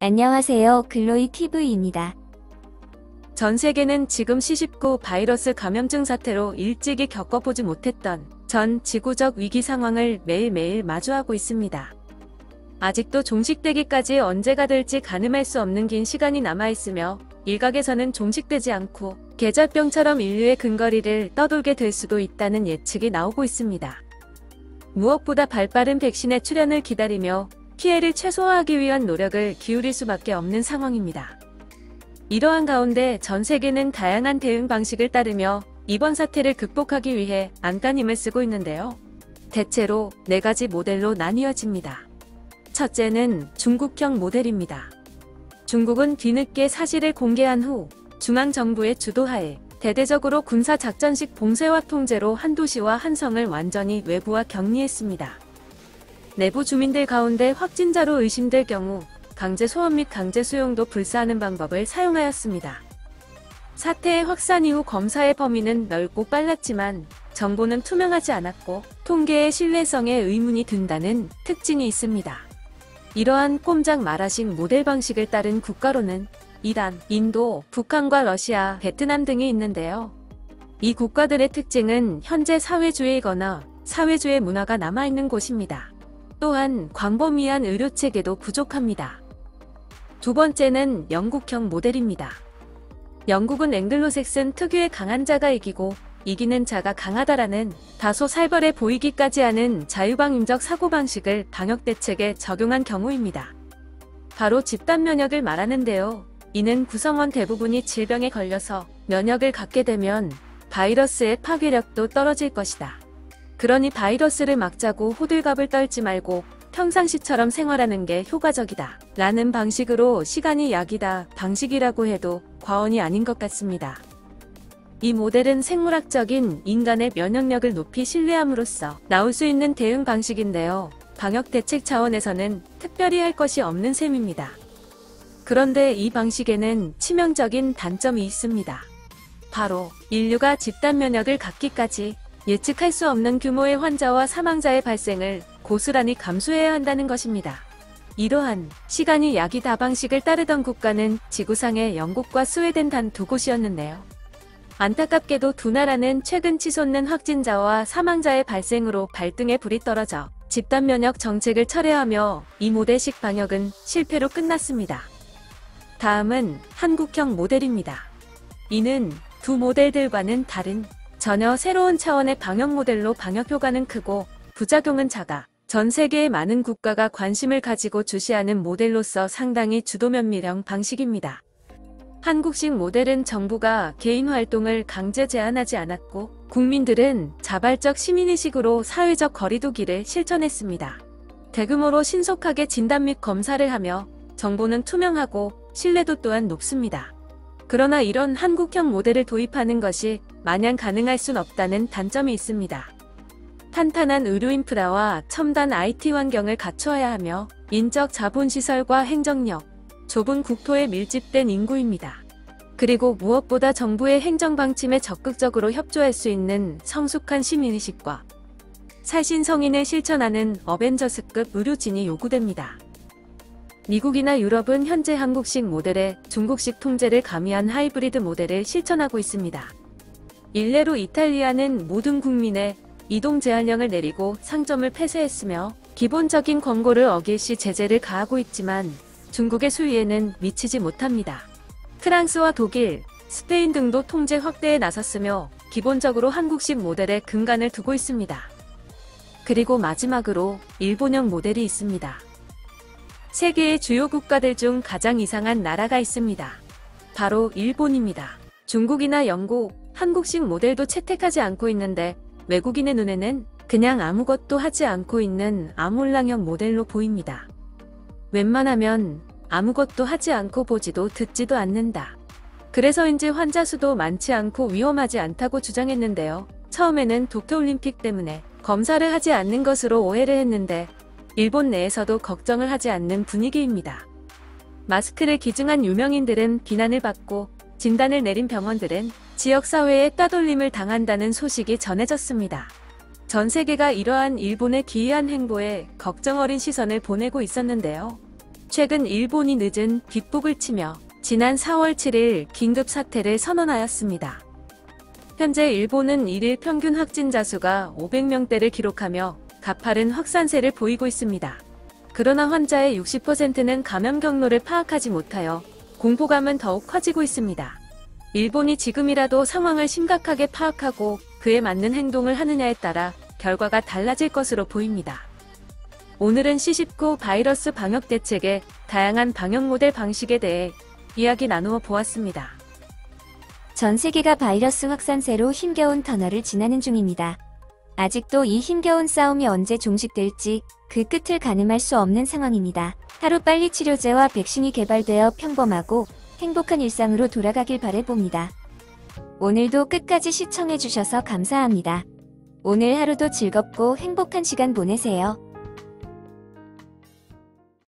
안녕하세요. 글로이 TV입니다. 전 세계는 지금 C19 바이러스 감염증 사태로 일찍이 겪어보지 못했던 전 지구적 위기 상황을 매일매일 마주하고 있습니다. 아직도 종식되기까지 언제가 될지 가늠할 수 없는 긴 시간이 남아있으며 일각에서는 종식되지 않고 계절병처럼 인류의 근거리를 떠돌게 될 수도 있다는 예측이 나오고 있습니다. 무엇보다 발빠른 백신의 출현을 기다리며 피해를 최소화하기 위한 노력을 기울일 수밖에 없는 상황입니다. 이러한 가운데 전 세계는 다양한 대응 방식을 따르며 이번 사태를 극복하기 위해 안간힘을 쓰고 있는데요. 대체로 4가지 모델로 나뉘어집니다. 첫째는 중국형 모델입니다. 중국은 뒤늦게 사실을 공개한 후 중앙정부의 주도하에 대대적으로 군사작전식 봉쇄와 통제로 한 도시와 한 성을 완전히 외부와 격리했습니다. 내부 주민들 가운데 확진자로 의심될 경우 강제 소환 및 강제 수용도 불사하는 방법을 사용하였습니다. 사태의 확산 이후 검사의 범위는 넓고 빨랐지만 정보는 투명하지 않았고 통계의 신뢰성에 의문이 든다는 특징이 있습니다. 이러한 꼼짝 말아식 모델 방식을 따른 국가로는 이란, 인도, 북한과 러시아, 베트남 등이 있는데요. 이 국가들의 특징은 현재 사회주의이거나 사회주의 문화가 남아있는 곳입니다. 또한 광범위한 의료체계도 부족합니다. 두 번째는 영국형 모델입니다. 영국은 앵글로색슨 특유의 강한 자가 이기고 이기는 자가 강하다라는 다소 살벌해 보이기까지 하는 자유방임적 사고방식을 방역대책에 적용한 경우입니다. 바로 집단면역을 말하는데요. 이는 구성원 대부분이 질병에 걸려서 면역을 갖게 되면 바이러스의 파괴력도 떨어질 것이다. 그러니 바이러스를 막자고 호들갑을 떨지 말고 평상시처럼 생활하는 게 효과적이다. 라는 방식으로 시간이 약이다 방식이라고 해도 과언이 아닌 것 같습니다. 이 모델은 생물학적인 인간의 면역력을 높이 신뢰함으로써 나올 수 있는 대응 방식인데요. 방역 대책 차원에서는 특별히 할 것이 없는 셈입니다. 그런데 이 방식에는 치명적인 단점이 있습니다. 바로 인류가 집단 면역을 갖기까지 예측할 수 없는 규모의 환자와 사망자의 발생을 고스란히 감수해야 한다는 것입니다. 이러한 시간이 약이다 방식을 따르던 국가는 지구상의 영국과 스웨덴 단 2곳이었는데요. 안타깝게도 두 나라는 최근 치솟는 확진자와 사망자의 발생으로 발등에 불이 떨어져 집단 면역 정책을 철회하며 이 모델식 방역은 실패로 끝났습니다. 다음은 한국형 모델입니다. 이는 두 모델들과는 다른 전혀 새로운 차원의 방역 모델로 방역 효과는 크고 부작용은 작아 전 세계의 많은 국가가 관심을 가지고 주시하는 모델로서 상당히 주도면밀형 방식입니다. 한국식 모델은 정부가 개인 활동을 강제 제한하지 않았고 국민들은 자발적 시민의식으로 사회적 거리두기를 실천했습니다. 대규모로 신속하게 진단 및 검사를 하며 정보는 투명하고 신뢰도 또한 높습니다. 그러나 이런 한국형 모델을 도입하는 것이 마냥 가능할 순 없다는 단점이 있습니다. 탄탄한 의료 인프라와 첨단 IT 환경을 갖추어야 하며 인적 자본시설과 행정력, 좁은 국토에 밀집된 인구입니다. 그리고 무엇보다 정부의 행정방침에 적극적으로 협조할 수 있는 성숙한 시민의식과 살신성인을 실천하는 어벤져스급 의료진이 요구됩니다. 미국이나 유럽은 현재 한국식 모델에 중국식 통제를 가미한 하이브리드 모델을 실천하고 있습니다. 일례로 이탈리아는 모든 국민의 이동 제한령을 내리고 상점을 폐쇄했으며 기본적인 권고를 어길 시 제재를 가하고 있지만 중국의 수위에는 미치지 못합니다. 프랑스와 독일, 스페인 등도 통제 확대에 나섰으며 기본적으로 한국식 모델에 근간을 두고 있습니다. 그리고 마지막으로 일본형 모델이 있습니다. 세계의 주요 국가들 중 가장 이상한 나라가 있습니다. 바로 일본입니다. 중국이나 영국, 한국식 모델도 채택하지 않고 있는데 외국인의 눈에는 그냥 아무것도 하지 않고 있는 아몰랑형 모델로 보입니다. 웬만하면 아무것도 하지 않고 보지도 듣지도 않는다. 그래서인지 환자 수도 많지 않고 위험하지 않다고 주장했는데요. 처음에는 도쿄올림픽 때문에 검사를 하지 않는 것으로 오해를 했는데 일본 내에서도 걱정을 하지 않는 분위기입니다. 마스크를 기증한 유명인들은 비난을 받고 진단을 내린 병원들은 지역사회에 따돌림을 당한다는 소식이 전해졌습니다. 전 세계가 이러한 일본의 기이한 행보에 걱정 어린 시선을 보내고 있었는데요. 최근 일본이 늦은 뒷북을 치며 지난 4월 7일 긴급 사태를 선언하였습니다. 현재 일본은 일일 평균 확진자 수가 500명대를 기록하며 가파른 확산세를 보이고 있습니다. 그러나 환자의 60%는 감염 경로를 파악하지 못하여 공포감은 더욱 커지고 있습니다. 일본이 지금이라도 상황을 심각하게 파악하고 그에 맞는 행동을 하느냐에 따라 결과가 달라질 것으로 보입니다. 오늘은 C19 바이러스 방역 대책의 다양한 방역 모델 방식에 대해 이야기 나누어 보았습니다. 전 세계가 바이러스 확산세로 힘겨운 터널을 지나는 중입니다. 아직도 이 힘겨운 싸움이 언제 종식될지 그 끝을 가늠할 수 없는 상황입니다. 하루빨리 치료제와 백신이 개발되어 평범하고 행복한 일상으로 돌아가길 바라봅니다. 오늘도 끝까지 시청해주셔서 감사합니다. 오늘 하루도 즐겁고 행복한 시간 보내세요.